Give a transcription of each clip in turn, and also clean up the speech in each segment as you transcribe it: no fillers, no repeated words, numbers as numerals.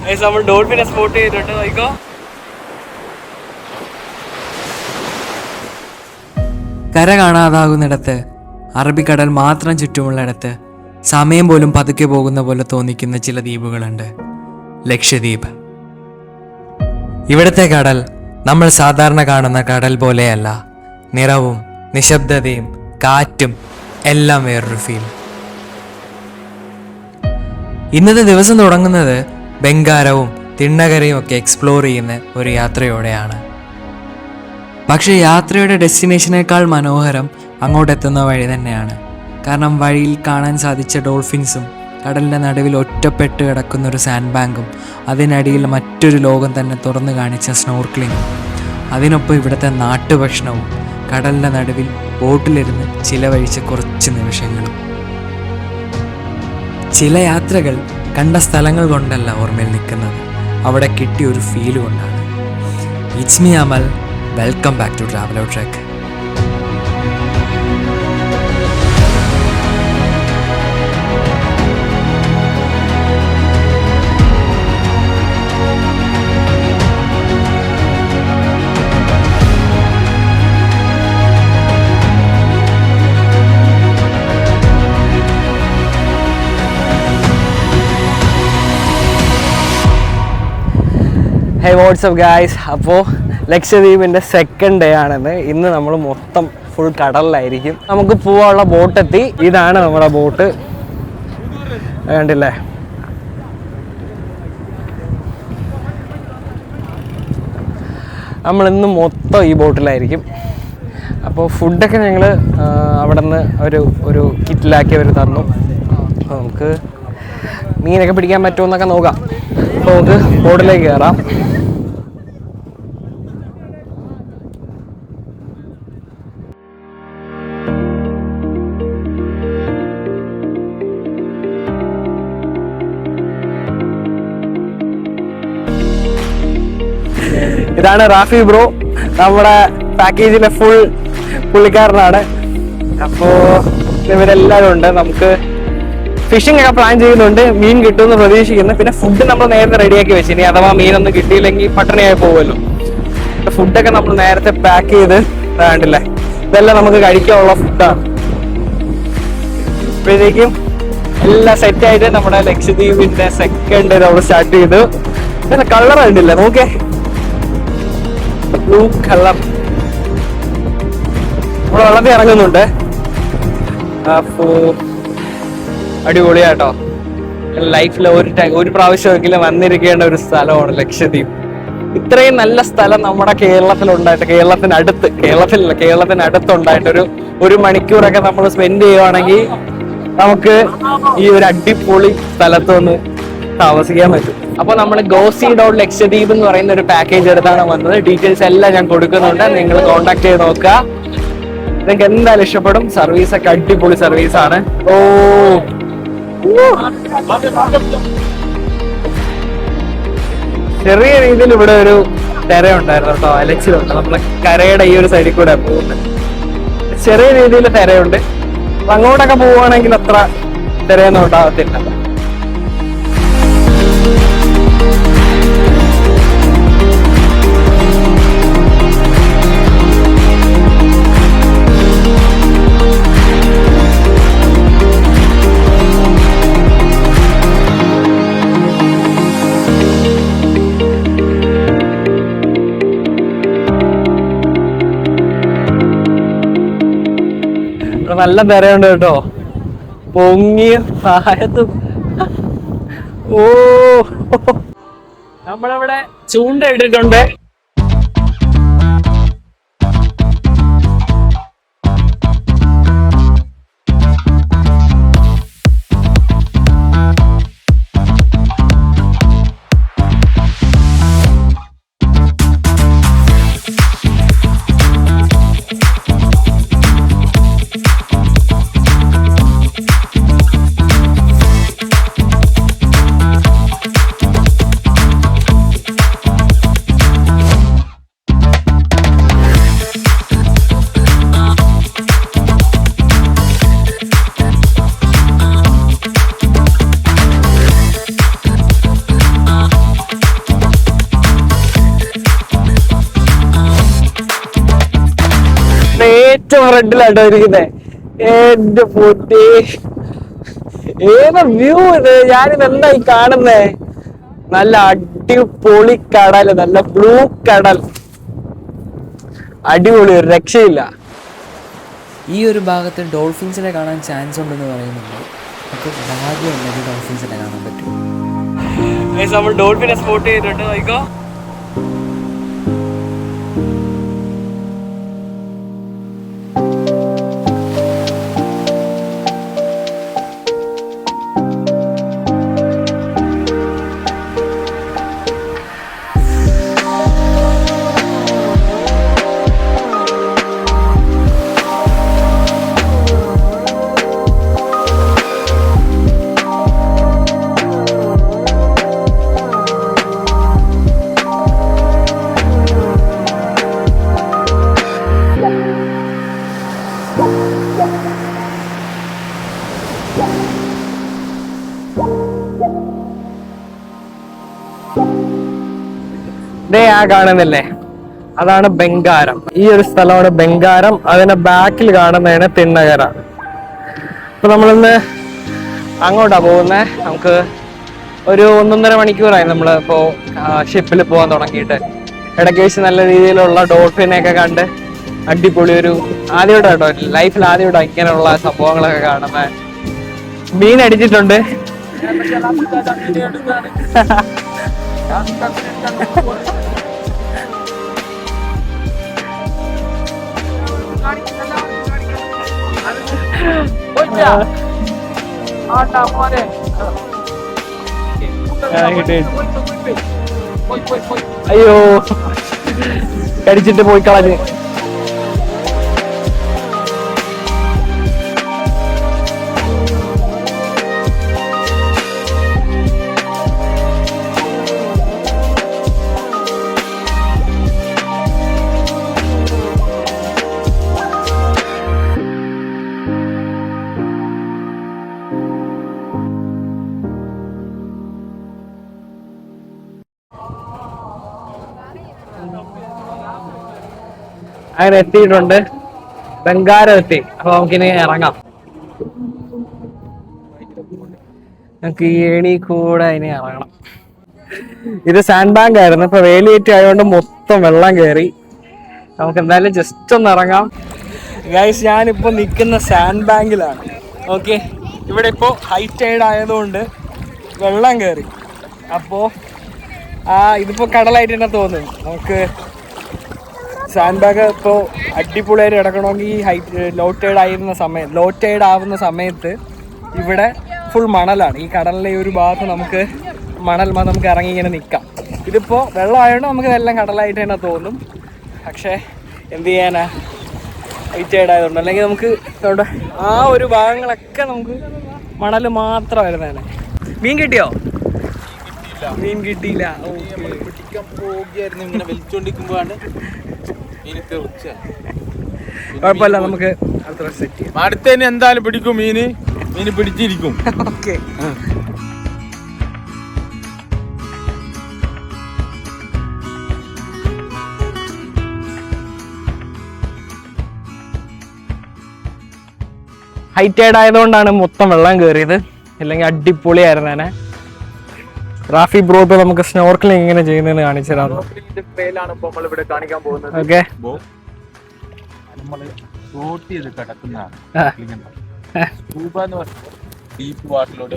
നമ്മൾ ഡോൾഫിനെ സ്പോട്ട് ചെയ്തിട്ടുണ്ട്. നോക്കോ, കര കാണാതാകുന്നിടത്ത്, അറബിക്കടൽ മാത്രം ചുറ്റുമുള്ളിടത്ത് സമയം പോലും പതുക്കെ പോകുന്ന പോലെ തോന്നിക്കുന്ന ചില ദ്വീപുകളുണ്ട്. ലക്ഷദ്വീപ്. ഇവിടുത്തെ കടൽ നമ്മൾ സാധാരണ കാണുന്ന കടൽ പോലെയല്ല. നിറവും നിശബ്ദതയും കാറ്റും എല്ലാം വേറൊരു ഫീൽ. ഇന്നത്തെ ദിവസം തുടങ്ങുന്നത് ബംഗാരവും തിണ്ണകരയും ഒക്കെ എക്സ്പ്ലോർ ചെയ്യുന്ന ഒരു യാത്രയോടെയാണ്. പക്ഷേ യാത്രയുടെ ഡെസ്റ്റിനേഷനേക്കാൾ മനോഹരം അങ്ങോട്ടെത്തുന്ന വഴി തന്നെയാണ്. കാരണം വഴിയിൽ കാണാൻ സാധിച്ച ഡോൾഫിൻസും, കടലിൻ്റെ നടുവിൽ ഒറ്റപ്പെട്ട് കിടക്കുന്ന ഒരു സാൻഡ് ബാങ്കും, അതിനടിയിൽ മറ്റൊരു ലോകം തന്നെ തുറന്നു കാണിച്ച സ്നോർക്ലിങ്ങും, അതിനൊപ്പം ഇവിടുത്തെ നാട്ടുഭക്ഷണവും, കടലിൻ്റെ നടുവിൽ ബോട്ടിലിരുന്ന് ചിലവഴിച്ച കുറച്ച് നിമിഷങ്ങളും. ചില യാത്രകൾ കണ്ട സ്ഥലങ്ങൾ കൊണ്ടല്ല ഓർമ്മയിൽ നിൽക്കുന്നത്, അവിടെ കിട്ടിയ ഒരു ഫീൽ കൊണ്ടാണ്. It's me Amal. Welcome back to Traveller Trek. Hey what's up guys. അപ്പോൾ ലക്ഷദ്വീപിൻ്റെ സെക്കൻഡ് ഡേ ആണിത്. ഇന്ന് നമ്മൾ മൊത്തം ഫുൾ കടലിലായിരിക്കും. നമുക്ക് പോകാനുള്ള ബോട്ടെത്തി. ഇതാണ് നമ്മുടെ ബോട്ട്, കണ്ടില്ലേ? നമ്മളിന്ന് മൊത്തം ഈ ബോട്ടിലായിരിക്കും. അപ്പോൾ ഫുഡൊക്കെ ഞങ്ങൾ അവിടെ നിന്ന് ഒരു കിറ്റിലാക്കി അവർ തന്നു. അപ്പോൾ നമുക്ക് മീനൊക്കെ പിടിക്കാൻ പറ്റുമെന്നൊക്കെ നോക്കാം. അപ്പോൾ നമുക്ക് ബോട്ടിലേക്ക് കയറാം. ഇതാണ് റാഫി ബ്രോ, നമ്മുടെ പാക്കേജിലെ ഫുൾ പുള്ളിക്കാരനാണ്. അപ്പോൾ ഇവരെല്ലാവരും ഉണ്ട്. നമുക്ക് ഫിഷിംഗ് ഒക്കെ പ്ലാൻ ചെയ്യുന്നുണ്ട്. മീൻ കിട്ടുമെന്ന് പ്രതീക്ഷിക്കുന്നു. പിന്നെ ഫുഡ് നമ്മൾ നേരത്തെ റെഡിയാക്കി വെച്ചു. ഇനി അഥവാ മീനൊന്നും കിട്ടിയില്ലെങ്കിൽ പട്ടിണിയായി പോകുമല്ലോ. ഫുഡൊക്കെ നമ്മൾ നേരത്തെ പാക്ക് ചെയ്ത് വേണ്ടില്ലേ. ഇതെല്ലാം നമുക്ക് കഴിക്കാനുള്ള ഫുഡാണ്. അപ്പോഴത്തേക്കും എല്ലാം സെറ്റായിട്ട് നമ്മുടെ ലക്ഷദ്വീപിന്റെ സെക്കൻഡ് നമ്മൾ സ്റ്റാർട്ട് ചെയ്തു. പിന്നെ കളർ കണ്ടില്ല, നോക്കേ, ബ്ലൂ കളർ. നമ്മൾ വെള്ളത്തിൽ ഇറങ്ങുന്നുണ്ട്. അപ്പോ അടിപൊളിയാട്ടോ. ലൈഫിൽ ഒരു പ്രാവശ്യമെങ്കിലും വന്നിരിക്കേണ്ട ഒരു സ്ഥലമാണ് ലക്ഷദ്വീപ്. ഇത്രയും നല്ല സ്ഥലം നമ്മുടെ കേരളത്തിലുണ്ടായിട്ട്, കേരളത്തിനടുത്തുണ്ടായിട്ട് ഒരു മണിക്കൂറൊക്കെ നമ്മൾ സ്പെൻഡ് ചെയ്യുവാണെങ്കിൽ നമുക്ക് ഈ ഒരു അടിപൊളി സ്ഥലത്തൊന്ന് താമസിക്കാൻ പറ്റും. അപ്പൊ നമ്മൾ ഗോസി ഡോട്ട് ലക്ഷദ്വീപ് എന്ന് പറയുന്ന ഒരു പാക്കേജ് എടുത്താണ് വന്നത്. ഡീറ്റെയിൽസ് എല്ലാം ഞാൻ കൊടുക്കുന്നുണ്ട്, നിങ്ങൾ കോൺടാക്ട് ചെയ്ത് നോക്കുക. നിങ്ങൾക്ക് എന്തായാലും ഇഷ്ടപ്പെടും. സർവീസ് ഒക്കെ അടിപൊളി സർവീസാണ്. ചെറിയ രീതിയിൽ ഇവിടെ ഒരു തിര ഉണ്ടായിരുന്നു കേട്ടോ, അലച്ചിലുണ്ട്. നമ്മളെ കരയുടെ ഈ ഒരു സൈഡിൽ കൂടെ പോകുന്നത്. ചെറിയ രീതിയിൽ തിരയുണ്ട്. അപ്പൊ അങ്ങോട്ടൊക്കെ പോവുകയാണെങ്കിൽ അത്ര തിരയൊന്നും ഉണ്ടാകത്തില്ല. നല്ല തിരയുണ്ട് കേട്ടോ, പൊങ്ങിയ താഴത്ത്. നമ്മളിവിടെ ചൂണ്ട ഇട്ടിട്ടുണ്ട്. ഏറ്റവും ഫ്രണ്ടിലാട്ടോ ഇരിക്കുന്നേ. എന്റെ പൊട്ടി, ഏതാ വ്യൂ ഇത്? ഞാനിത് എന്തായി കാണുന്നേ? നല്ല അടിപൊളി കടൽ, നല്ല ബ്ലൂ കടൽ, അടിപൊളി, ഒരു രക്ഷയില്ല. ഈ ഒരു ഭാഗത്ത് ഡോൾഫിൻസിനെ കാണാൻ ചാൻസ് ഉണ്ടെന്ന് പറയുന്നുണ്ട്. അപ്പോൾ ഭാഗ്യമുണ്ടെങ്കിൽ ഡോൾഫിൻസിനെ കാണാൻ പറ്റും. നമ്മൾ ഡോൾഫിനെ സ്പോട്ട് ചെയ്തിട്ടുണ്ട്. നോക്കിക്കോ, ആ കാണുന്നില്ലേ, അതാണ് ബംഗാരം. ഈ ഒരു സ്ഥലമാണ് ബംഗാരം. അതിന്റെ ബാക്കിൽ കാണുന്നതാണ് തിണ്ണകര. ഇപ്പൊ നമ്മളിന്ന് അങ്ങോട്ടാ പോകുന്നേ. നമുക്ക് ഒരു 1.5 മണിക്കൂറായി നമ്മളിപ്പോ ഷിപ്പിൽ പോകാൻ തുടങ്ങിയിട്ട്. ഇടയ്ക്ക് വെച്ച് നല്ല രീതിയിലുള്ള ഡോൾഫിനെയൊക്കെ കണ്ട് അടിപൊളി ഒരു ആദ്യമായിട്ടോ ലൈഫിൽ ആദ്യമായിട്ടോ ഇങ്ങനെയുള്ള സംഭവങ്ങളൊക്കെ കാണുന്നത്. മീൻ അടിച്ചിട്ടുണ്ട്. അയ്യോ, കടിച്ചിട്ട് പോയി കളഞ്ഞ്. അങ്ങനെ എത്തിയിട്ടുണ്ട്, ബംഗാരം എത്തി. അപ്പൊ നമുക്കിനി ഇറങ്ങാം. നമുക്ക് ഈ ഏണി കൂടെ ഇനി ഇറങ്ങണം. ഇത് സാൻഡ് ബാങ്ക് ആയിരുന്നു. ഇപ്പൊ വേലിയേറ്റ് ആയതുകൊണ്ട് മൊത്തം വെള്ളം കയറി. നമുക്ക് എന്തായാലും ജസ്റ്റ് ഒന്ന് ഇറങ്ങാം. ഗൈസ്, ഞാനിപ്പോ നിൽക്കുന്ന സാൻഡ് ബാങ്കിലാണ്. ഓക്കെ, ഇവിടെ ഇപ്പോ ഹൈ ടൈഡ് ആയതുകൊണ്ട് വെള്ളം കയറി. അപ്പോ ഇതിപ്പോ കടലായിട്ട് തന്നെ തോന്നുന്നു. നമുക്ക് സാൻഡ് ബാഗ് ഇപ്പോൾ അടിപൊളിയായിട്ട് കിടക്കണമെങ്കിൽ ഈ ലോ ടൈഡ് ആവുന്ന സമയത്ത് ഇവിടെ ഫുൾ മണലാണ്. ഈ കടലിലെ ഒരു ഭാഗത്ത് നമുക്ക് നമുക്ക് ഇറങ്ങി ഇങ്ങനെ നിൽക്കാം. ഇതിപ്പോൾ വെള്ളമായതുകൊണ്ട് നമുക്ക് ഇതെല്ലാം കടലായിട്ട് തന്നെ തോന്നും. പക്ഷേ എന്ത് ചെയ്യാനാ, ഹൈ ടൈഡ് ആയതുകൊണ്ട്. അല്ലെങ്കിൽ നമുക്ക് ഇവിടെ ആ ഒരു ഭാഗങ്ങളൊക്കെ നമുക്ക് മണൽ മാത്രം വരുന്നതാണ്. മീൻ കിട്ടിയോ? മീൻ കിട്ടിയില്ല. പിടിക്കാൻ പോവുകയായിരുന്നു. ഇങ്ങനെ വലിച്ചോണ്ടിരിക്കുമ്പോഴാണ് കുഴപ്പമില്ല, നമുക്ക് അടുത്ത സെറ്റ് ചെയ്യാം. അടുത്തന്നെ എന്തായാലും പിടിക്കും. മീന് പിടിച്ചിരിക്കും. ഓക്കെ, ഹൈ ടൈഡ് ആയതുകൊണ്ടാണ് മൊത്തം വെള്ളം കയറിയത്. ഇല്ലെങ്കിൽ അടിപൊളിയായിരുന്നേനെ. റാഫി ബ്രോ ഇപ്പൊ നമുക്ക് സ്നോർക്കലിംഗ് എങ്ങനെ ചെയ്യുന്നതെന്ന് കാണിച്ചു തരാം. ഓക്കെ, ഡീപ്പ് വാട്ടറിലൂടെ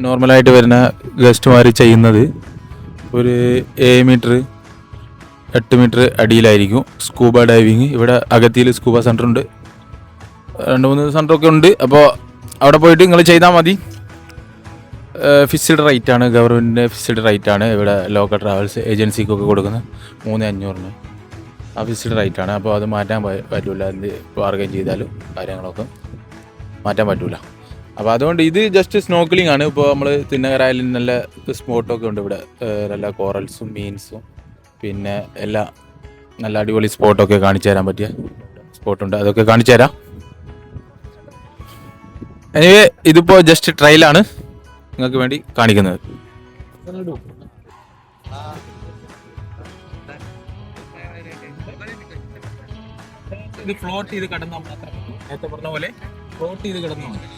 നോർമലായിട്ട് വരുന്ന ഗസ്റ്റുമാർ ചെയ്യുന്നത് ഒരു 7 മീറ്റർ 8 മീറ്റർ അടിയിലായിരിക്കും സ്കൂബ ഡൈവിങ്. ഇവിടെ അഗത്തിയിൽ സ്കൂബ സെൻ്റർ ഉണ്ട്, 2-3 സെൻ്ററൊക്കെ ഉണ്ട്. അപ്പോൾ അവിടെ പോയിട്ട് നിങ്ങൾ ചെയ്താൽ മതി. ഫിക്സ്ഡ് റേറ്റ് ആണ്, ഗവൺമെൻറ്റിൻ്റെ ഫിക്സ്ഡ് റേറ്റ് ആണ്. ഇവിടെ ലോക്കൽ ട്രാവൽസ് ഏജൻസിക്കൊക്കെ കൊടുക്കുന്നത് 3,500 ആ ഫിക്സ്ഡ് റേറ്റ് ആണ്. അപ്പോൾ അത് മാറ്റാൻ പറ്റില്ല. എന്ത് ബാർഗൈൻ ചെയ്താലും കാര്യങ്ങളൊക്കെ മാറ്റാൻ പറ്റില്ല. അപ്പോൾ അതുകൊണ്ട് ഇത് ജസ്റ്റ് സ്നോക്കലിംഗ് ആണ്. ഇപ്പോൾ നമ്മൾ തിന്നകരായാലും നല്ല സ്പോട്ടൊക്കെ ഉണ്ട് ഇവിടെ, നല്ല കോറൽസും മീൻസും പിന്നെ എല്ലാ നല്ല അടിപൊളി സ്പോട്ടൊക്കെ കാണിച്ചു തരാൻ പറ്റിയ സ്പോട്ടുണ്ട്. അതൊക്കെ കാണിച്ചു തരാം. എനിവേ ഇതിപ്പോൾ ജസ്റ്റ് ട്രയലാണ് നിങ്ങൾക്ക് വേണ്ടി കാണിക്കുന്നത്. ഇത് ഫ്ലോട്ട് ചെയ്ത് കിടന്നാൽ മാത്രം നേരത്തെ പറഞ്ഞ പോലെ ഫ്ലോട്ട് ചെയ്ത് കിടന്നാൽ മതി.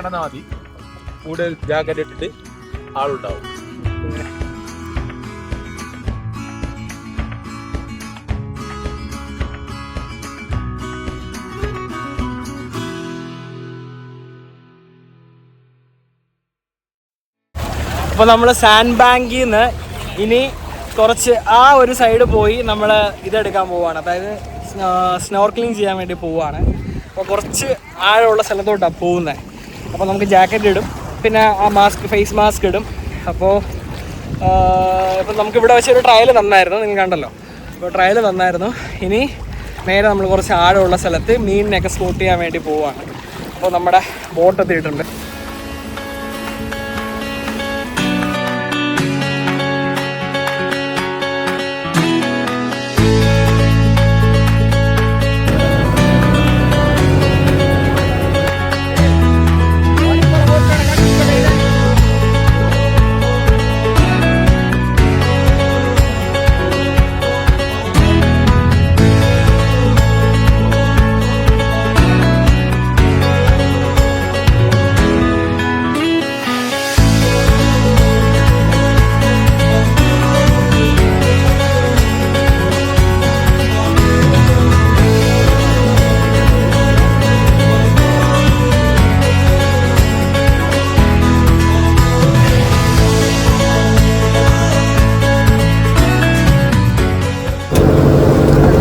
കിടന്നാൽ മതി. കൂടുതൽ ജാക്കറ്റ് ഇട്ടിട്ട് ആളുണ്ടാവും. അപ്പോൾ നമ്മൾ സാൻഡ് ബാങ്കിൽ നിന്ന് ഇനി കുറച്ച് ആ ഒരു സൈഡ് പോയി നമ്മൾ ഇതെടുക്കാൻ പോവുകയാണ്, അതായത് സ്നോർക്ലിങ് ചെയ്യാൻ വേണ്ടി പോവുകയാണ്. അപ്പോൾ കുറച്ച് ആഴമുള്ള സ്ഥലത്തോട്ടാണ് പോകുന്നത്. അപ്പോൾ നമുക്ക് ജാക്കറ്റ് ഇടും, പിന്നെ ആ ഫേസ് മാസ്ക് ഇടും. അപ്പോൾ ഇപ്പം നമുക്കിവിടെ വെച്ചൊരു ട്രയൽ തന്നായിരുന്നു, നിങ്ങൾ കണ്ടല്ലോ. അപ്പോൾ ട്രയൽ തന്നായിരുന്നു. ഇനി നേരെ നമ്മൾ കുറച്ച് ആഴമുള്ള സ്ഥലത്ത് മീനിനെയൊക്കെ സ്പോട്ട് ചെയ്യാൻ വേണ്ടി പോവുകയാണ്. അപ്പോൾ നമ്മുടെ ബോട്ട് എത്തിയിട്ടുണ്ട്.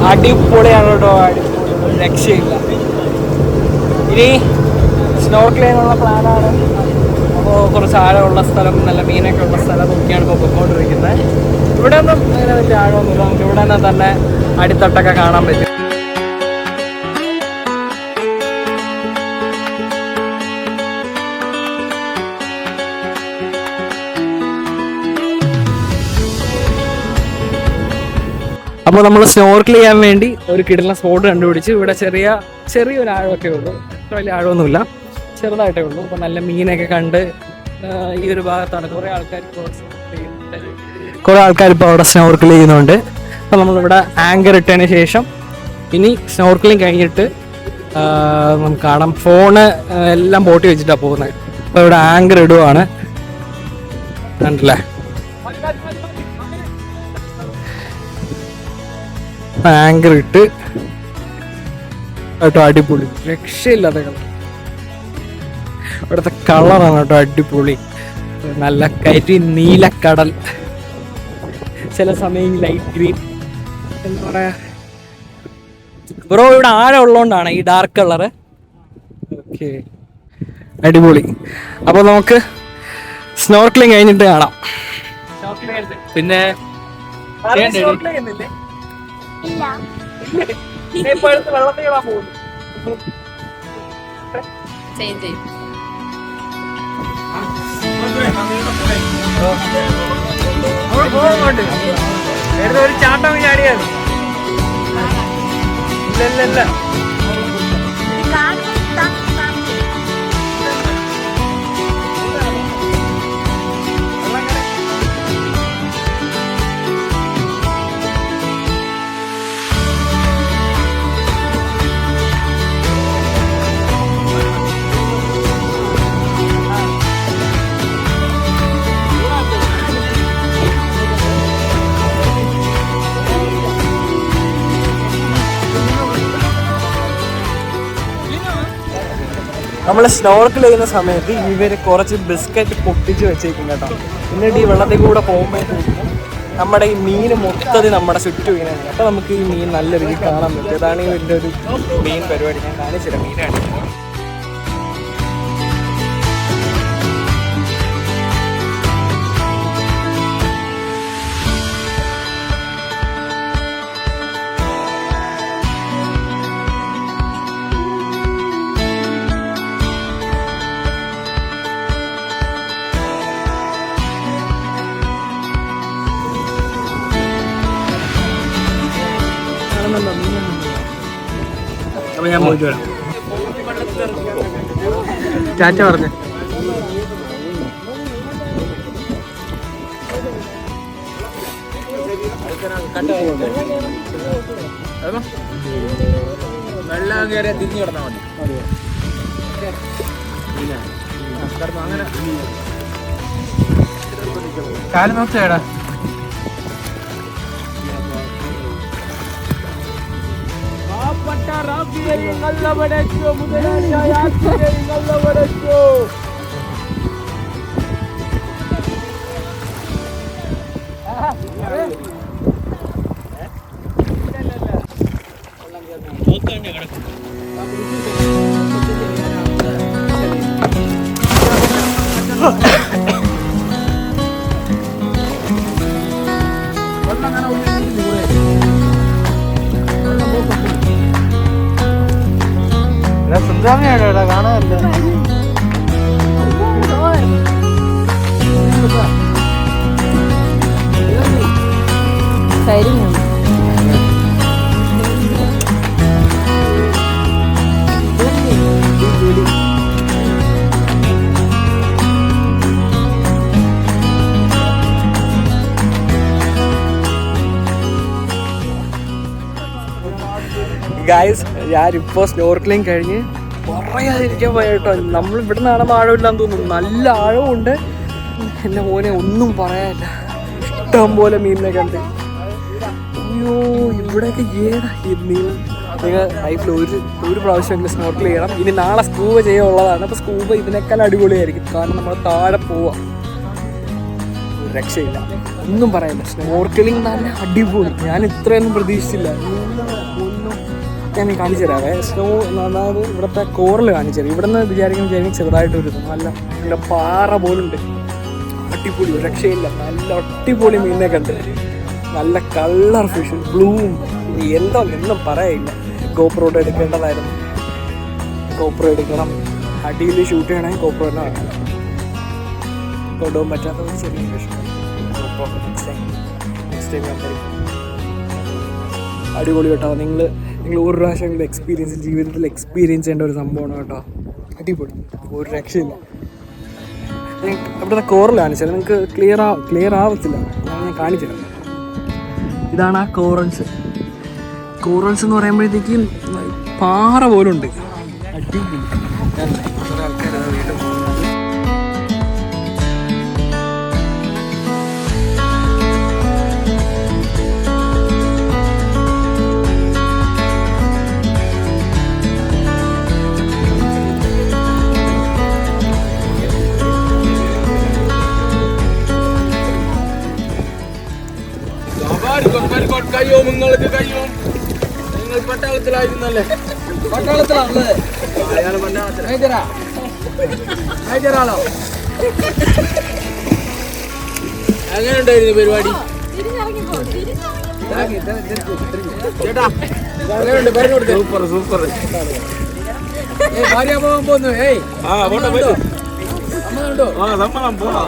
അടിപൊളിയാണ് കേട്ടോ, അടിപൊളി, രക്ഷയില്ല. ഇനി സ്നോർക്കിൾ ചെയ്യാനുള്ള പ്ലാനാണ്. അപ്പോൾ കുറച്ച് ആഴമുള്ള സ്ഥലം, നല്ല മീനൊക്കെ ഉള്ള സ്ഥലം നോക്കിയാണ് ഇപ്പോൾ പൊയ്ക്കൊണ്ടിരിക്കുന്നത്. ഇവിടെ ഒന്നും അങ്ങനെ വലിയ ആഴമൊന്നുമില്ല, നമുക്ക് ഇവിടെ തന്നെ അടിത്തട്ടൊക്കെ കാണാൻ പറ്റും. അപ്പോൾ നമ്മൾ സ്നോർക്കിൾ ചെയ്യാൻ വേണ്ടി ഒരു കിടന്ന സ്പോട്ട് കണ്ടുപിടിച്ച്. ഇവിടെ ചെറിയൊരു ആഴമൊക്കെ ഉള്ളൂ, അത്ര വലിയ ആഴമൊന്നുമില്ല, ചെറുതായിട്ടേ ഉള്ളൂ. അപ്പോൾ നല്ല മീനൊക്കെ കണ്ട് ഈ ഒരു ഭാഗത്താണ് കുറേ ആൾക്കാർ ഇപ്പോൾ അവിടെ സ്നോർക്കിൾ ചെയ്യുന്നുണ്ട്. അപ്പോൾ നമ്മളിവിടെ ആങ്കർ ഇട്ടതിന് ശേഷം ഇനി സ്നോർക്കിളിങ് കഴിഞ്ഞിട്ട് നമുക്ക് കാണാം. ഫോണ് എല്ലാം ബോട്ടി വെച്ചിട്ടാണ് പോകുന്നത്. അപ്പോൾ ഇവിടെ ആങ്കർ ഇടുവാണ്, കണ്ടില്ലേ? ആങ്കർ ഇട്ട് കേട്ടോ, അടിപൊളി, രക്ഷയില്ലാത്ത കളർ. ഇവിടുത്തെ കളറാണ് കേട്ടോ അടിപൊളി, നല്ല കരി നീലക്കടൽ, ചില സമയം ലൈറ്റ് ഗ്രീൻ, എന്താ പറയാ ബ്രോ. ഇവിടെ ആഴം ഉള്ളതുകൊണ്ടാണ് ഈ ഡാർക്ക് കളറ്. ഓക്കെ, അടിപൊളി. അപ്പോൾ നമുക്ക് സ്നോർക്കിളിങ് കഴിഞ്ഞിട്ട് കാണാം. പിന്നെ വെള്ളത്തിലാണ് പോകുന്നു. ഒരു ചാട്ടം ചാടിയാണ്. ഇല്ല നമ്മൾ സ്നോർക്കിൾ ചെയ്യുന്ന സമയത്ത് ഇവർ കുറച്ച് ബിസ്ക്കറ്റ് പൊട്ടിച്ച് വെച്ചേക്കും കേട്ടോ. എന്നിട്ട് ഈ വെള്ളത്തിൽ കൂടെ പോകുമ്പോഴത്തേക്കും നമ്മുടെ ഈ മീൻ മൊത്തത്തിൽ നമ്മുടെ ചുറ്റും ഇങ്ങനെ. അപ്പോൾ നമുക്ക് ഈ മീൻ നല്ല രീതിയിൽ കാണാൻ പറ്റും. ഇതാണ് ഇതിൻ്റെ ഒരു മെയിൻ പരിപാടി. ഞാൻ കാണിച്ചില്ല മീനാണ്. അപ്പൊ ഞാൻ പോയിട്ട് വരാം. ടാറ്റ പറഞ്ഞു. വെള്ളം കയറിയാൽ തിരിഞ്ഞു കിടന്നാൽ മതി. അങ്ങനെ കാല് നോക്കിയാടാ. സുന്ദരമേടാ കാണാനല്ല. ഗായ്സ്, ഞാനിപ്പോൾ സ്നോർക്കലിങ് കഴിഞ്ഞ് പറയാതിരിക്കാൻ പോയ കേട്ടോ. നമ്മൾ ഇവിടെ നിന്നാണ് ആഴമില്ലാന്ന് തോന്നുന്നു. നല്ല ആഴമുണ്ട്. എൻ്റെ മോനെ ഒന്നും പറയാനില്ല. ഇഷ്ടം പോലെ മീനിനെ കണ്ട്. അയ്യോ, ഇവിടെയൊക്കെ ഏതാ ഈ മീൻ. നിങ്ങൾ ലൈഫിൽ ഒരു പ്രാവശ്യമെങ്കിലും സ്നോർക്കൽ ചെയ്യണം. ഇനി നാളെ സ്കൂബ ചെയ്യാനുള്ളതാണ്. അപ്പോൾ സ്കൂബ ഇതിനേക്കാൾ അടിപൊളിയായിരിക്കും. കാരണം നമ്മൾ താഴെ പോവാം. ഒരു രക്ഷയില്ല, ഒന്നും പറയാനില്ല. സ്നോർക്കലിംഗ് നല്ല അടിപൊളി. ഞാൻ ഇത്രയൊന്നും പ്രതീക്ഷിച്ചില്ല. ഞാൻ കാണിച്ചു തരാവേ. സ്നോ അതായത് ഇവിടുത്തെ കോറൽ കാണിച്ചു തരാം. ഇവിടെ നിന്ന് വിചാരിക്കും ചെറുതായിട്ടൊരു നല്ല പാറ പോലുണ്ട്. അടിപൊളി, ഒരു രക്ഷയില്ല. നല്ല അടിപൊളി മീനിനെ കണ്ട്. നല്ല കളർ ഫിഷ്, ബ്ലൂവും ഒന്നും പറയില്ല. ഗോപ്രോട്ട് എടുക്കേണ്ടതായിരുന്നു. ഗോപ്രോ എടുക്കണം. അടിയിൽ ഷൂട്ട് ചെയ്യണമെങ്കിൽ ഗോപ്രോ തന്നെ വേണം. കൊണ്ടുപോകാൻ പറ്റാത്ത ഒരു ചെറിയ ഫിഷ്. നെക്സ്റ്റ് ടൈം അടിപൊളി കേട്ടോ. നിങ്ങൾ ഒരു പ്രാവശ്യം ജീവിതത്തിൽ എക്സ്പീരിയൻസ് ചെയ്യേണ്ട ഒരു സംഭവമാണ് കേട്ടോ. അടിപൊളി, ഒരു രക്ഷയില്ല. ഇവിടുത്തെ കോറൽ കാണിച്ചാൽ നിങ്ങൾക്ക് ക്ലിയർ ആവത്തില്ല. ഞാൻ കാണിച്ചു തരാം. ഇതാണ് ആ കോറൽസ് എന്ന് പറയുമ്പോഴത്തേക്കും പാറ പോലുണ്ട്. അടിപൊളി. കുറേ ആൾക്കാർ വീട്ടിൽ പോകുന്നത്. കയ്യോ നിങ്ങൾക്ക് കയ്യോ. നിങ്ങൾ പട്ടാളത്തിലായിരുന്നല്ലേ? പട്ടാളത്തിലാണല്ലേ? മേജറാണോ? എങ്ങനെ ഉണ്ടായിരുന്നു പരിപാടി? ചേട്ടാ സൂപ്പർ. ഭാര്യ പോകാൻ പോന്നു. സമ്മതം പോണോ?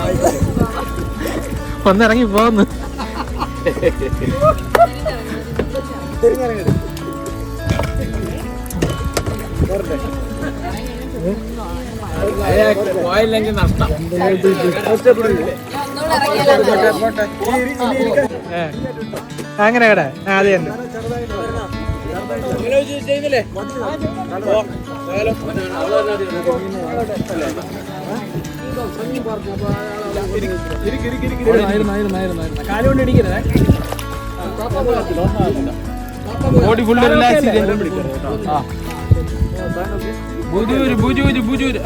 ഒന്നിറങ്ങി പോന്നു. പോയില്ലെങ്കിൽ നഷ്ടം. അങ്ങനെ കട അത് തന്നെ. ചെയ്യുന്നില്ലേ? കാലുകൊണ്ട് ഇടിക്കരുതേ. ബോഡി ഫുള്ള് റിലാക്സ് ചെയ്ത്. ബുജൂര്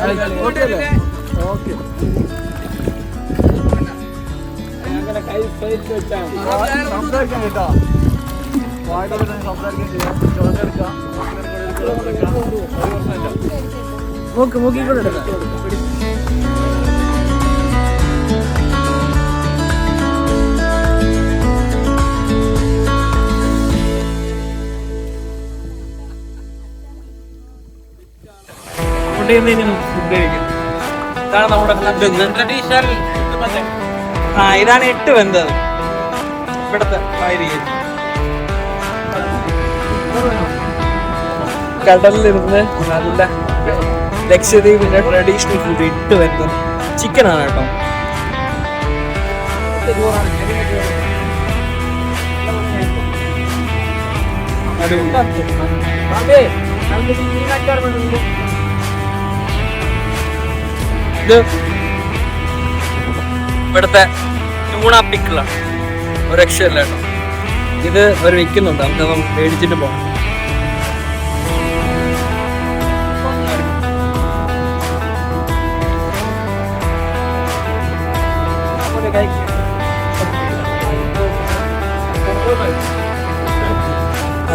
സംസാരിക്കാൻ കേട്ടോ. മൂക്കിക്കൂടെ എടുക്കാം. ഇതാണ് നമ്മുടെ ട്രഡീഷണൽ. ഇതാണ് 8 വെന്തത് ഇവിടുത്തെ കടലിലിരുന്ന് നല്ല ലക്ഷദ്വീപിന്റെ ട്രഡീഷണൽ ഫുഡ് ഇട്ട് വരുന്നത് ചിക്കനാണ് കേട്ടോ. ഇത് ഇവിടുത്തെ ടൂണ പിക്കിളാണ്, ഒരു രക്ഷയില്ല കേട്ടോ. ഇത് അവർ വിൽക്കുന്നുണ്ട്, നമുക്ക് മേടിച്ചിട്ട് പോകാം.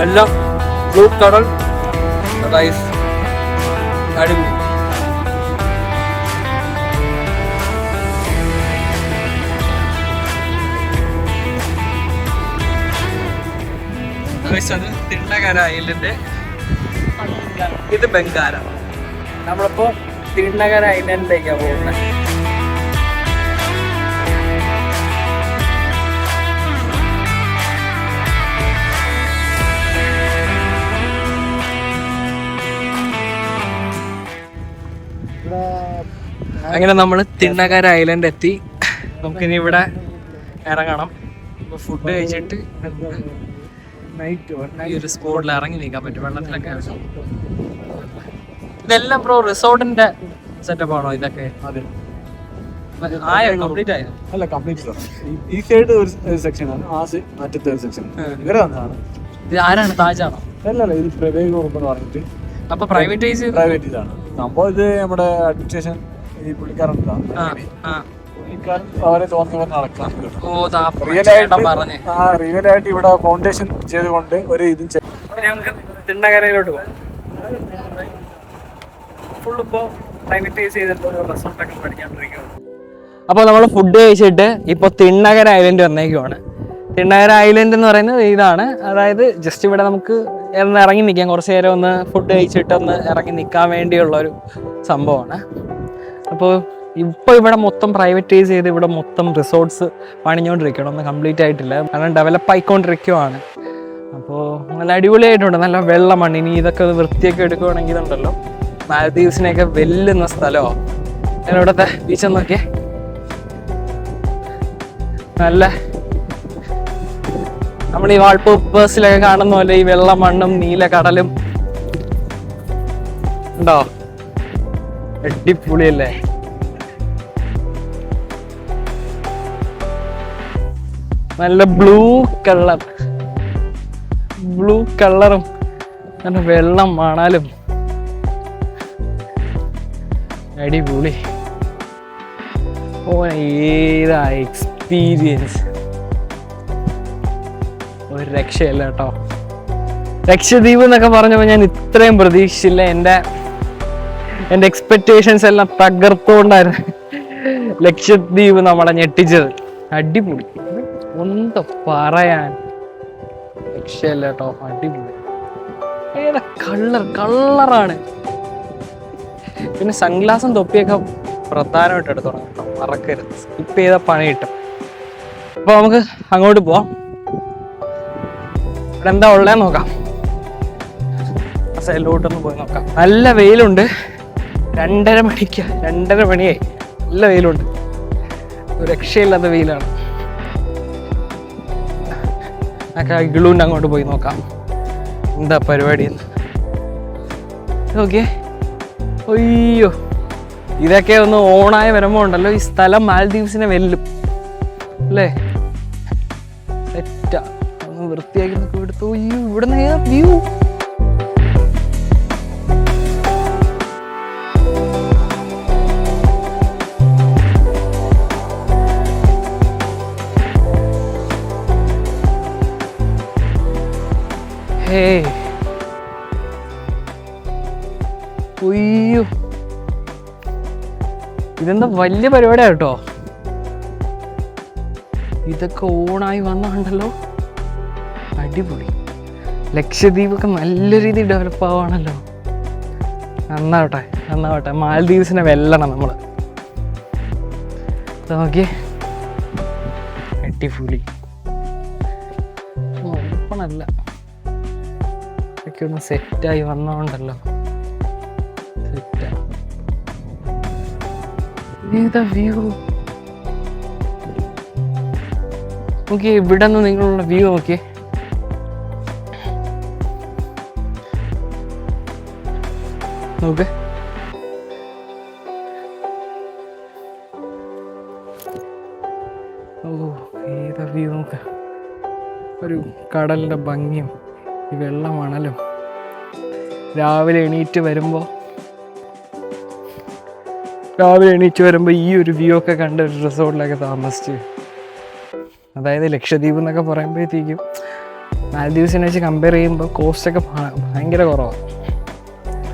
എല്ലാം ബ്ലൂ കടൽ റൈസ് അടിപൊളി. അത് തിണ്ണകര ഐലൻഡ്, ഇത് ബംഗാര. നമ്മളിപ്പോ തിണ്ണകര ഐലൻഡിലേക്കാണ് പോകുന്നത്. അങ്ങനെ നമ്മൾ തിണ്ണകര ഐലൻഡ് എത്തി. നമുക്കിനി ഇവിടെ ഇറങ്ങണം. ഫുഡ് കഴിച്ചിട്ട് ഈ ഒരു സ്പോട്ടിൽ ഇറങ്ങി നിൽക്കാൻ പറ്റും. വെള്ളത്തിലൊക്കെ ഇതെല്ലാം ബ്രോ റിസോർട്ടിന്റെ സെറ്റപ്പ് ആണോ ഇതൊക്കെ? ആയോ കംപ്ലീറ്റ് ആയോ? അല്ല, കംപ്ലീറ്റ്. ഈ സൈഡ് ഒരു സെക്ഷനാണ്, ആ മറ്റത്തെ ഒരു സെക്ഷൻ ഇവരെ വന്നതാണ്. ഇത് ആരാണ്? താജാണോ? അല്ലല്ല, ഇത് പ്രൈവേറ്റ് ഗ്രൂപ്പ് എന്ന് പറഞ്ഞിട്ട്. അപ്പൊ പ്രൈവറ്റൈസ് ഇതാണ് സംഭവം. ഇത് നമ്മുടെ അഡ്മിനിസ്ട്രേഷൻ ഈ പുള്ളിക്കാരൻ അവരെ തോന്നിയവർ നടക്കാം. റിയൽ ആയിട്ട് ഇവിടെ ഫൗണ്ടേഷൻ ചെയ്തുകൊണ്ട് ഒരു ഇതും നമുക്ക് തിണ്ണകരയിലോട്ട് പോകാം. ഫുള്ളിപ്പോ പ്രൈവറ്റൈസ് ചെയ്തിട്ട് ഒരു റിസോർട്ടൊക്കെ പഠിക്കാണ്ടിരിക്കുകയാണ്. അപ്പോൾ നമ്മൾ ഫുഡ് കഴിച്ചിട്ട് ഇപ്പോൾ തിണ്ണകര ഐലൻഡ് വന്നേക്കുവാണ്. തിണ്ണകര ഐലൻഡ് എന്ന് പറയുന്നത് ഇതാണ്. അതായത് ജസ്റ്റ് ഇവിടെ നമുക്ക് ഇറങ്ങി നിൽക്കാം, കുറച്ച് നേരം ഒന്ന് ഫുഡ് കഴിച്ചിട്ട് ഒന്ന് ഇറങ്ങി നിൽക്കാൻ വേണ്ടിയുള്ളൊരു സംഭവമാണ്. അപ്പോൾ ഇപ്പോൾ ഇവിടെ മൊത്തം പ്രൈവറ്റൈസ് ചെയ്ത് ഇവിടെ മൊത്തം റിസോർട്ട്സ് പണിഞ്ഞുകൊണ്ടിരിക്കണം, ഒന്നും കംപ്ലീറ്റ് ആയിട്ടില്ല, കാരണം ഡെവലപ്പ് ആയിക്കൊണ്ടിരിക്കുവാണ്. അപ്പോൾ നല്ല അടിപൊളിയായിട്ടുണ്ട്, നല്ല വെള്ള മണ്ണ്. ഇനി ഇതൊക്കെ വൃത്തിയൊക്കെ എടുക്കുകയാണെങ്കിൽ ഇതുണ്ടല്ലോ മാലദ്വീപ്സിനെയൊക്കെ വെല്ലുന്ന സ്ഥലമാണ്. ഞാൻ ഇവിടുത്തെ ബീച്ച് നോക്കിയേ, നല്ല നമ്മൾ ഈ വാൾപേപ്പേഴ്സിലൊക്കെ കാണുന്ന പോലെ ഈ വെള്ള മണ്ണും നീല കടലും ഉണ്ടോ, അടിപൊളിയല്ലേ. നല്ല ബ്ലൂ കളറും നല്ല വെള്ളം മണലും അടിപൊളി. ഓ ഏതാ എക്സ്പീരിയൻസ്, ഒരു രക്ഷയല്ല കേട്ടോ. ലക്ഷദ്വീപ് എന്നൊക്കെ പറഞ്ഞപ്പോൾ ഞാൻ ഇത്രയും പ്രതീക്ഷിച്ചില്ല. എൻ്റെ എക്സ്പെക്റ്റേഷൻസ് എല്ലാം തകർത്തുകൊണ്ടായിരുന്നു ലക്ഷദ്വീപ് നമ്മളെ ഞെട്ടിച്ചത്. അടിപൊളി, എന്താ പറയാൻ, രക്ഷയല്ല കേട്ടോ, അടിപൊളി. ഏതാ കളറാണ്. പിന്നെ സൺഗ്ലാസും തൊപ്പിയൊക്കെ പ്രധാനമായിട്ട് എടുത്തോണം കേട്ടോ, മറക്കരുത്. സ്കിപ്പ് ചെയ്ത പണി കിട്ടും. അപ്പോൾ നമുക്ക് അങ്ങോട്ട് പോവാം. ഇവിടെ എന്താ ഉള്ളതെന്ന് നോക്കാം, സൈഡിലോട്ടൊന്ന് പോയി നോക്കാം. നല്ല വെയിലുണ്ട്, 2:30 മണിയായി, നല്ല വെയിലുണ്ട്, ഒരു രക്ഷയില്ലാത്ത വെയിലാണ്. ഇഗ്ലൂൻ്റെ അങ്ങോട്ട് പോയി നോക്കാം എന്താ പരിപാടിയെന്ന്. ഓക്കെ, അയ്യോ ഇതൊക്കെ ഒന്ന് ഓണായി വരുമ്പോൾ ഉണ്ടല്ലോ ഈ സ്ഥലം മാലദ്വീപ്സിനെ വെല്ലും അല്ലേ. സെറ്റാ, ഒന്ന് വൃത്തിയാക്കി എടുത്തു. അയ്യോ ഇവിടുന്ന് ഏതാ വ്യൂ, ഉയ്യോ ഇതെന്താ വലിയ പരിപാടിയാ കേട്ടോ. ഇതൊക്കെ ഓണായി വന്നുണ്ടല്ലോ, അടിപൊളി. ലക്ഷദ്വീപൊക്കെ നല്ല രീതിയിൽ ഡെവലപ്പ് ആവുകയാണല്ലോ. നന്നാവട്ടെ. മാലദ്വീപ്സിനെ വെല്ലണം നമ്മൾ. നോക്കിയേ, അടിപൊളി. ഓപ്പണല്ല, ഒക്കെ ഒന്ന് സെറ്റായി വന്നോണ്ടല്ലോ. ഏതാ വ്യൂ? ഓക്കെ, ഇവിടെ നിന്ന് നിങ്ങളുള്ള വ്യൂ നോക്കിയേ. നോക്ക്, ഓ ഏതാ വ്യൂ നോക്ക്. ഒരു കടലിൻ്റെ ഭംഗിയും ഈ വെള്ളമാണല്ലോ. രാവിലെ എണീറ്റ് വരുമ്പോൾ ഈ ഒരു വ്യൂ ഒക്കെ കണ്ട ഒരു റിസോർട്ടിലൊക്കെ താമസിച്ച്, അതായത് ലക്ഷദ്വീപ് എന്നൊക്കെ പറയുമ്പോഴത്തേക്കും മാലദ്വീപ്സിനെ വെച്ച് കമ്പയർ ചെയ്യുമ്പോൾ കോസ്റ്റൊക്കെ ഭയങ്കര കുറവാണ്.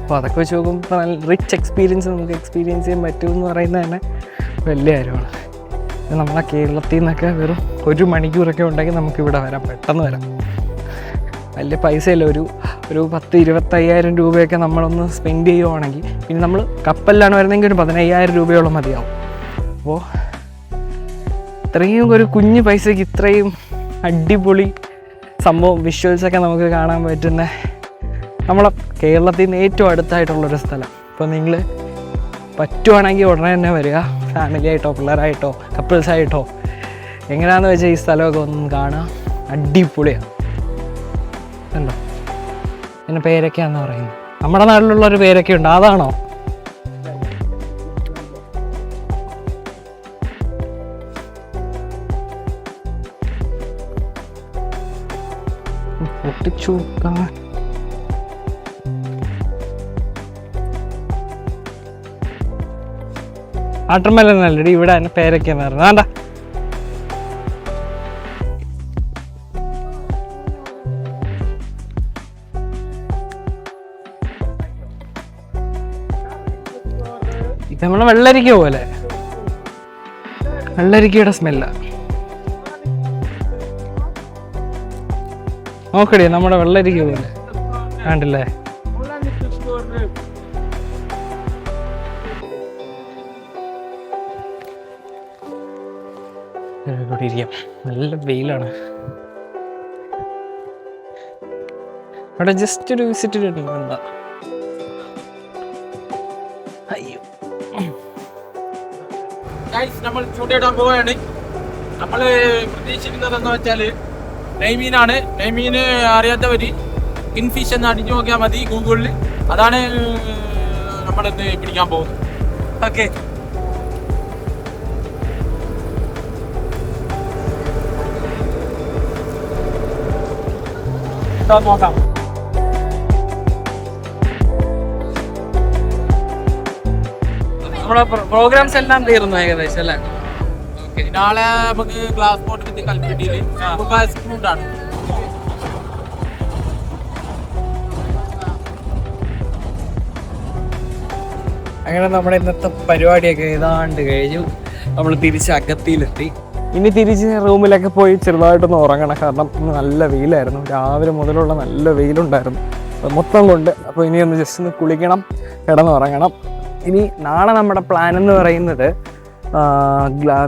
അപ്പോൾ അതൊക്കെ വെച്ച് നോക്കുമ്പോൾ നല്ല റിച്ച് എക്സ്പീരിയൻസ് നമുക്ക് എക്സ്പീരിയൻസ് ചെയ്യാൻ പറ്റുമെന്ന് പറയുന്നത് തന്നെ വലിയ കാര്യമാണ്. നമ്മളെ കേരളത്തിൽ നിന്നൊക്കെ വെറും 1 മണിക്കൂറൊക്കെ ഉണ്ടെങ്കിൽ നമുക്കിവിടെ വരാം, പെട്ടെന്ന് വരാം. വലിയ പൈസയില്ല, ഒരു 10-25,000 രൂപയൊക്കെ നമ്മളൊന്ന് സ്പെൻഡ് ചെയ്യുവാണെങ്കിൽ, പിന്നെ നമ്മൾ കപ്പലിലാണ് വരുന്നതെങ്കിൽ ഒരു 15,000 രൂപയോളം മതിയാവും. അപ്പോൾ ഇത്രയും ഒരു കുഞ്ഞു പൈസയ്ക്ക് ഇത്രയും അടിപൊളി സംഭവം വിഷ്വൽസൊക്കെ നമുക്ക് കാണാൻ പറ്റുന്ന നമ്മളെ കേരളത്തിൽ നിന്ന് ഏറ്റവും അടുത്തായിട്ടുള്ളൊരു സ്ഥലം. അപ്പോൾ നിങ്ങൾ പറ്റുവാണെങ്കിൽ ഉടനെ തന്നെ വരിക, ഫാമിലി ആയിട്ടോ പിള്ളേരായിട്ടോ കപ്പിൾസായിട്ടോ എങ്ങനെയാണെന്ന് വെച്ചാൽ ഈ സ്ഥലമൊക്കെ ഒന്ന് കാണാം. അടിപൊളിയാണ്. ഉണ്ടോ പിന്നെ പേരൊക്കെയാണെന്ന് പറയുന്നത്, നമ്മുടെ നാട്ടിലുള്ളൊരു പേരൊക്കെ ഉണ്ട്, അതാണോ? ആട്ടർമല്ലടി, ഇവിടെ അതിന് പേരൊക്കെയാന്ന് പറയുന്നത്. വേണ്ട, ഇത് നമ്മളെ വെള്ളരിക്ക പോലെ, വെള്ളരിക്കയുടെ സ്മെല്ല. നോക്കടി, നമ്മുടെ വെള്ളരിക്ക പോലെ കണ്ടില്ലേ? നല്ല വെയിലാണ്. അവിടെ ജസ്റ്റ് ഒരു വിസിറ്റ് എന്താ. അയ്യോ, നമ്മൾ ചൂണ്ടിയിടാൻ പോവുകയാണ്. നമ്മൾ പ്രതീക്ഷിക്കുന്നതെന്ന് വെച്ചാല് നെയ്മീനാണ്. നെയ്മീന് അറിയാത്തവര് കിൻഫിഷ് എന്ന് അടിച്ചു നോക്കിയാൽ മതി ഗൂഗിളിൽ. അതാണ് നമ്മളിന്ന് പിടിക്കാൻ പോകുന്നത്. ഓക്കെ, നോക്കാം. നമ്മുടെ പ്രോഗ്രാംസ് എല്ലാം തീർന്നു ഏകദേശം അല്ലേ? നാളെ നമുക്ക് ഗ്ലാസ് ബോട്ട് വിത്ത് കൽപ്പറ്റയില് ആണ്. അങ്ങനെ നമ്മുടെ ഇന്നത്തെ പരിപാടിയൊക്കെ ഏതാണ്ട് കഴിഞ്ഞു. നമ്മൾ തിരിച്ച് അഗത്തിയിലെത്തി. ഇനി തിരിച്ച് റൂമിലൊക്കെ പോയി ചെറുതായിട്ടൊന്ന് ഉറങ്ങണം. കാരണം ഇന്ന് നല്ല വെയിലായിരുന്നു, രാവിലെ മുതലുള്ള നല്ല വെയിലുണ്ടായിരുന്നു മൊത്തം കൊണ്ട്. അപ്പോൾ ഇനി ഒന്ന് ജസ്റ്റ് ഒന്ന് കുളിക്കണം, കിടന്നുറങ്ങണം. ഇനി നാളെ നമ്മുടെ പ്ലാൻ എന്ന് പറയുന്നത്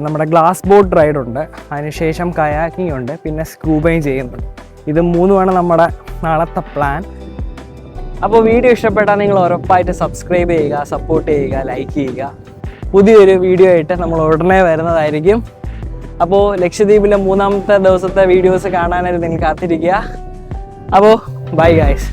നമ്മുടെ ഗ്ലാസ് ബോട്ട് റൈഡുണ്ട്, അതിനുശേഷം കയാക്കിംഗ് ഉണ്ട്, പിന്നെ സ്കൂബയും ചെയ്യുന്നുണ്ട്. ഇത് 3 നമ്മുടെ നാളത്തെ പ്ലാൻ. അപ്പോൾ വീഡിയോ ഇഷ്ടപ്പെട്ടാൽ നിങ്ങൾ ഉറപ്പായിട്ട് സബ്സ്ക്രൈബ് ചെയ്യുക, സപ്പോർട്ട് ചെയ്യുക, ലൈക്ക് ചെയ്യുക. പുതിയൊരു വീഡിയോ ആയിട്ട് നമ്മൾ ഉടനെ വരുന്നതായിരിക്കും. അപ്പോൾ ലക്ഷദ്വീപിലെ 3ാമത്തെ ദിവസത്തെ വീഡിയോസ് കാണാനായിട്ട് നിങ്ങൾ കാത്തിരിക്കുക. അപ്പോൾ ബൈ ഗൈസ്.